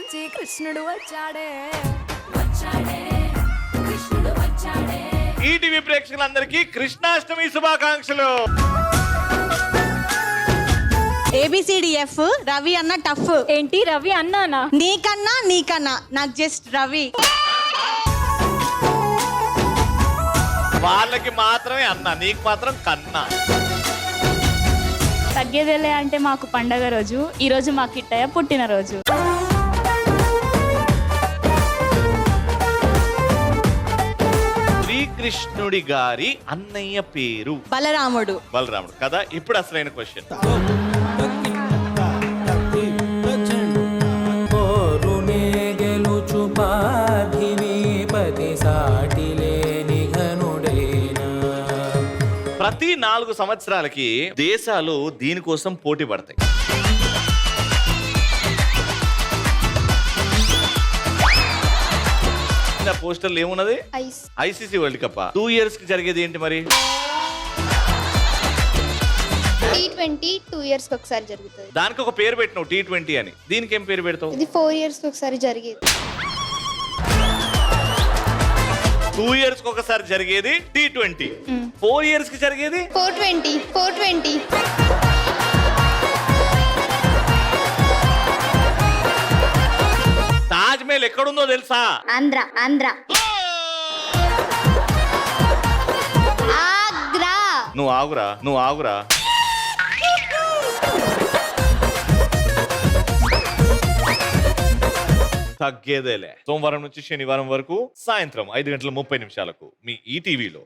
నుంచి కృష్ణుడు వచ్చాడే. ఈటీవీ ప్రేక్షకులందరికీ కృష్ణాష్టమి శుభాకాంక్షలు. ABCDF రవి అన్న టఫ్. ఏంటి రవి అన్నానా? నీకన్నా నాకు జస్ట్ రవి. వాళ్ళకి మాత్రమే అన్న, నీకు మాత్రం కన్నా. తగ్గేదేలే అంటే మాకు పండగ రోజు, ఈ రోజు మా కిట్టయ్య పుట్టినరోజు. శ్రీకృష్ణుడి గారి అన్నయ్య పేరు బలరాముడు. బలరాముడు కదా. ఇప్పుడు అసలైన క్వశ్చన్, ప్రతి 4 సంవత్సరాలకి దేశాలు దీనికోసం పోటీ పడతాయి. పోస్టర్లు ఏమున్నది? ICC వరల్డ్ కప్ 2 years కి జరిగేది ఏంటి మరి? T20 2 years కి ఒకసారి జరుగుతుంది. దానికి ఒక పేరు పెట్టినావు T20 అని. దీనికి ఏం పేరు పెడతావు? ఇది 4 years కి ఒకసారి జరిగేది. 2 years కి ఒకసారి జరిగేది T20. 4 years కి జరిగేది 420. తాజ్ మహల్ ఎక్కడుందో తెలుసా? ఆంధ్ర. నువ్వు ఆగురా. తగ్గేదేలే. సోమవారం నుంచి శనివారం వరకు సాయంత్రం 5:30 మీ ఈటీవీలో.